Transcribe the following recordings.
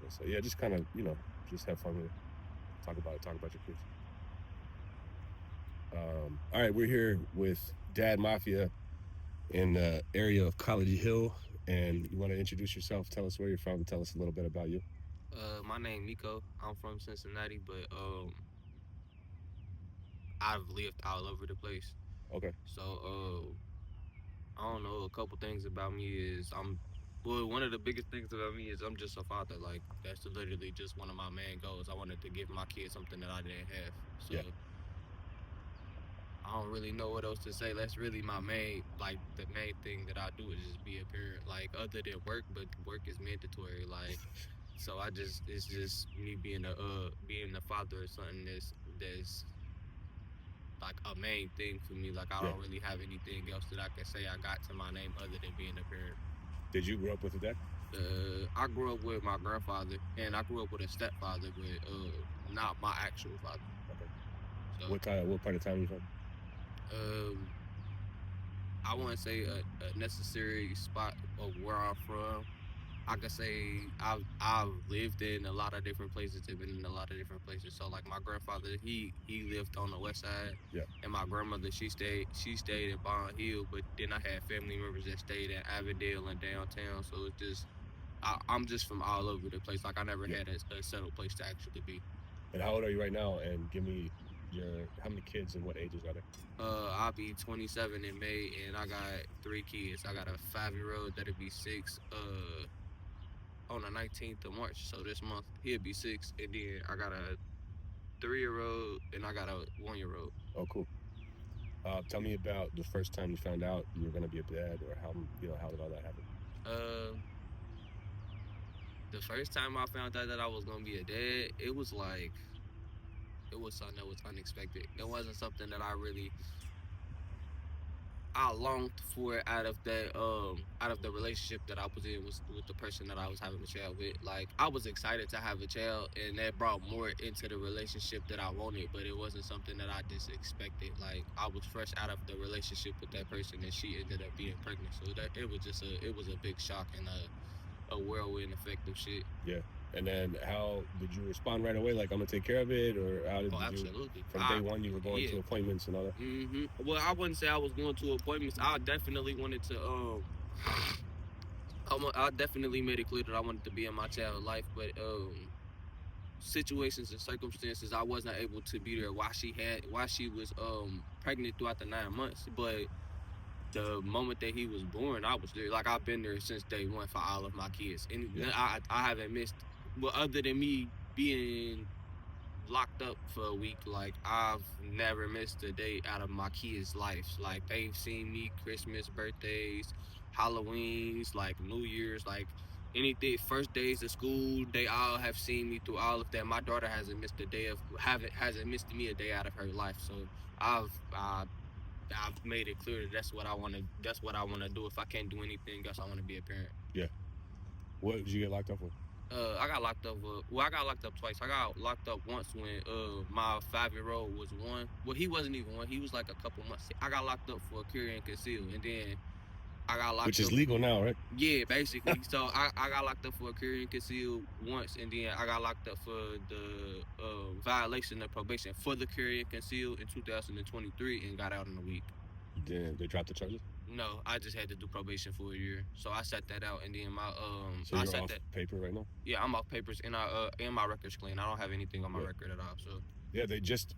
So yeah, just kind of just have fun with it. Talk about it. Talk about your kids. All right, we're here with Dad Mafia in the area of College Hill, and you want to introduce yourself? Tell us where you're from. Tell us a little bit about you. My name Demico. I'm from Cincinnati, but I've lived all over the place. Okay. So I don't know. A couple things about me is one of the biggest things about me is I'm just a father. Like that's literally just one of my main goals. I wanted to give my kids something that I didn't have. So Yeah. I don't really know what else to say. That's really my main, like the main thing that I do is just be a parent. Like other than work, but work is mandatory. Like so it's just me being a father or something that's like a main thing for me. Like I Yeah. don't really have anything else that I can say I got to my name other than being a parent. Did you grow up with a dad? I grew up with my grandfather and I grew up with a stepfather, but not my actual father. Okay. So What part of town are you from? um, I wouldn't say a necessary spot of where I'm from. I could say I've lived in a lot of different places. I've been in a lot of different places. So like my grandfather, he lived on the west side, Yeah. and my grandmother she stayed in Bond Hill. But then I had family members that stayed in Avondale and downtown. So it's just I'm just from all over the place. Like I never Yeah. had a settled place to actually be. And how old are you right now? And give me your how many kids and what ages are they? I'll be 27 in May, and I got three kids. I got a 5 year old that'll be six. On the 19th of March, so this month he'll be six, and then I got a 3 year old and I got a 1 year old. Oh, cool. Tell me about the first time you found out you were going to be a dad, or how did all that happen? Um, the first time I found out that I was gonna be a dad, it was something that was unexpected. It wasn't something that I longed for out of the relationship that I was in with the person that I was having a child with. Like I was excited to have a child and that brought more into the relationship that I wanted, but it wasn't something that I just expected. Like I was fresh out of the relationship with that person and she ended up being pregnant. So that it was a big shock and a whirlwind effect of shit. Yeah. And then how did you respond right away? Like, I'm gonna take care of it, or how Oh, did you? absolutely. From day one, you were going Yeah. to appointments and all that. Well, I wouldn't say I was going to appointments. I definitely wanted to I definitely made it clear that I wanted to be in my child's life, but situations and circumstances I wasn't able to be there while she was pregnant throughout the 9 months. But the moment that he was born, I was there. Like I've been there since day one for all of my kids, and Yeah. I haven't missed. Well, other than me being locked up for a week, like I've never missed a day out of my kids' lives. Like they've seen me Christmas, birthdays, Halloweens, like New Year's, like anything, first days of school, they all have seen me through all of that. My daughter hasn't missed me a day out of her life. So I've uh, I've made it clear that that's what I want to do. If I can't do anything else, I want to be a parent. Yeah. What did you get locked up for? I got locked up. I got locked up twice. I got locked up once when my 5 year old was one. Well, he wasn't even one. He was like a couple months. I got locked up for carry and conceal, and then I got Which locked is up. legal now, right? Yeah, basically. So I got locked up for carry and conceal once, and then I got locked up for the violation of probation for the carry and conceal in 2023, and got out in a week. Then they dropped the charges. No, I just had to do probation for a year, so I sat that out, and then So I you're sat off that. paper right now. Yeah, I'm off papers and my record's clean. I don't have anything on my Yeah. record at all. So, Yeah.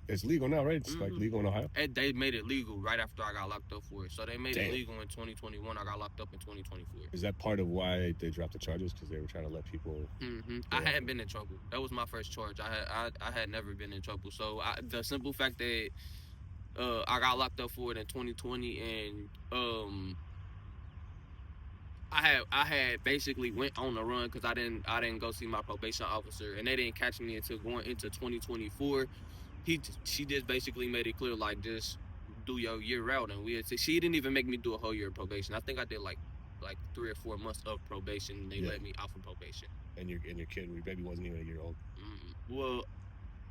It's legal now, right? It's like hmm legal in Ohio. and they made it legal right after I got locked up for it. So they made it Damn. legal in 2021. I got locked up in 2024. Is that part of why they dropped the charges? Because they were trying to let people I go off hadn't of. been in trouble. That was my first charge. I had never been in trouble. So the simple fact that I got locked up for it in 2020 and I had basically went on the run because I didn't go see my probation officer and they didn't catch me until going into 2024. She just basically made it clear like just do your year out and she didn't even make me do a whole year of probation. I think I did like 3 or 4 months of probation and they Yeah. let me off of probation. And your kid, your baby wasn't even a year old. Well,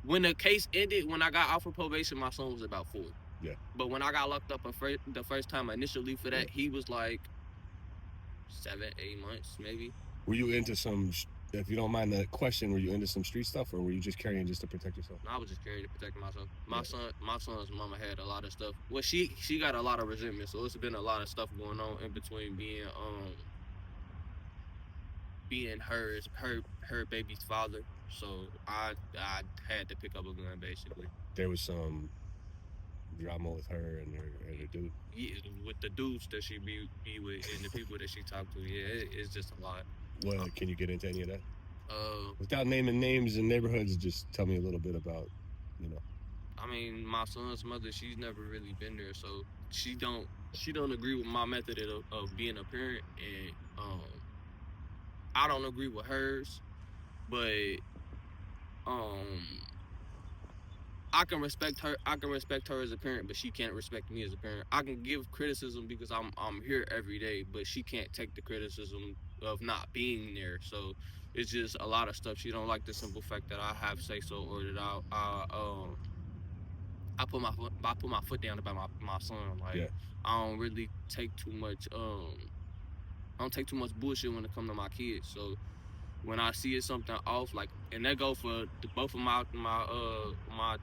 when the case ended, when I got off of probation, my son was about 4. Yeah. But when I got locked up the first time initially for that, Yeah. he was like 7, 8 months maybe. Were you into some If you don't mind the question, were you into some street stuff, or were you just carrying just to protect yourself? I was just carrying to protect myself. Yeah. My son's mama had a lot of stuff. Well, she got a lot of resentment, so it's been a lot of stuff going on in between being her baby's father. So I had to pick up a gun basically. There was some drama with her and her dude. Yeah, with the dudes that she be with and the people that she talked to, yeah, it's just a lot. What can you get into any of that Uh, without naming names and neighborhoods? Just tell me a little bit about, you know. I mean, my son's mother, she's never really been there, so she don't agree with my method of being a parent, and I don't agree with hers, but um I can respect her. I can respect her as a parent, but she can't respect me as a parent. I can give criticism because I'm here every day, but she can't take the criticism of not being there. So it's just a lot of stuff. She don't like the simple fact that I have say so or that I put my foot down about my son. Like Yeah. I don't really take too much I don't take too much bullshit when it comes to my kids. So when I see it something off, like, and that go for both of my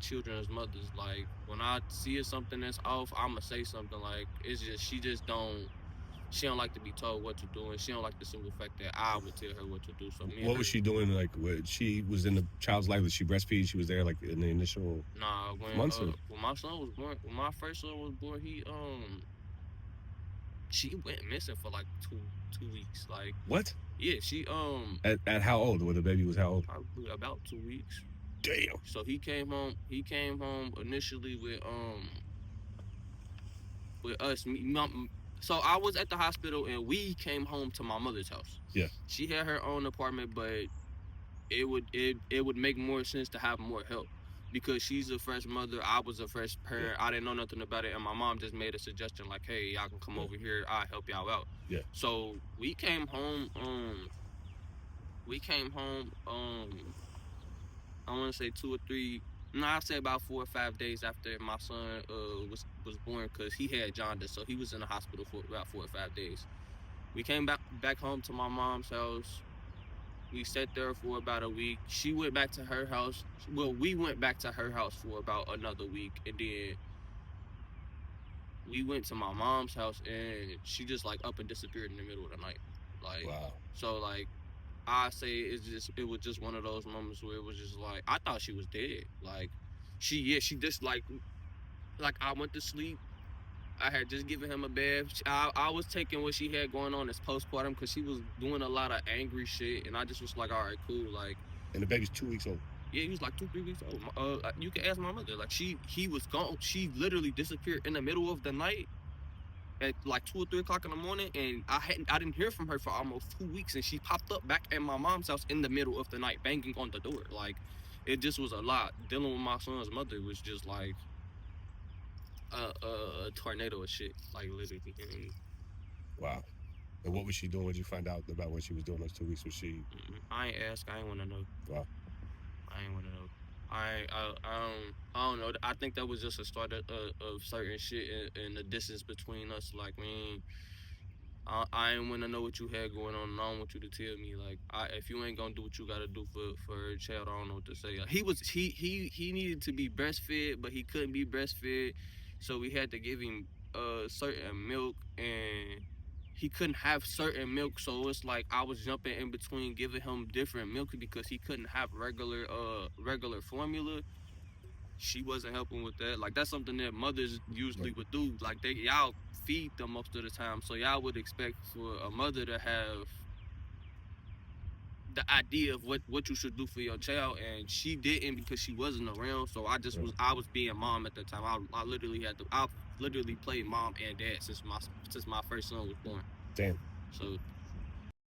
children's mothers. Like when I see it something that's off, I'ma say something. Like it's just she don't like to be told what to do, and she don't like the simple fact that I would tell her what to do. So me and What her, was she doing? Like, what she was in the child's life? Was she breastfeed? She was there like in the initial nah, months, or when my son was born, when my first son was born, she went missing for like 2 weeks. Like what? yeah, she At how old? When the baby was how old? probably about 2 weeks. Damn. So he came home. He came home initially with us. So I was at the hospital and we came home to my mother's house. Yeah. She had her own apartment, but it would make more sense to have more help because she's a fresh mother. I was a fresh parent. Yeah. I didn't know nothing about it, and my mom just made a suggestion like, "Hey, y'all can come Yeah. over here. I'll help y'all out." Yeah. So we came home. We came home. I want to say 2 or 3. No, I say about 4 or 5 days after my son was born because he had jaundice, so he was in the hospital for about 4 or 5 days. We came back home to my mom's house. We sat there for about a week. She went back to her house. Well, we went back to her house for about another week, and then we went to my mom's house, and she just like up and disappeared in the middle of the night. Like, Wow. so like I say it was just one of those moments where it was just like I thought she was dead. Like she just like I went to sleep. I had just given him a bath. I was taking what she had going on as postpartum because she was doing a lot of angry shit, and I just was like, all right, cool. Like, And the baby's 2 weeks old. yeah, he was like 2 3 weeks old. You can ask my mother. Like he was gone. She literally disappeared in the middle of the night at like 2 or 3 o'clock in the morning, and I didn't hear from her for almost 2 weeks, and she popped up back at my mom's house in the middle of the night, banging on the door. Like it just was a lot. Dealing with my son's mother was just like a tornado of shit, like literally. And Wow. And what was she doing? What did you find out about what she was doing those 2 weeks? Was she? I ain't ask. I ain't want to know. Wow. I ain't want to know. I don't know. I think that was just a start of certain shit and the distance between us. Like, man, I ain't want to know what you had going on, and I don't want you to tell me. Like, if you ain't gonna do what you gotta do for a child, I don't know what to say. Like, he needed to be breastfed, but he couldn't be breastfed, so we had to give him certain milk, and he couldn't have certain milk. So it's like I was jumping in between giving him different milk because he couldn't have regular formula. She wasn't helping with that. Like that's something that mothers usually would do. Like y'all feed them most of the time, so y'all would expect for a mother to have the idea of what you should do for your child, and she didn't because she wasn't around. So I was being mom at the time. I literally I've literally played mom and dad since my first son was born. Damn. So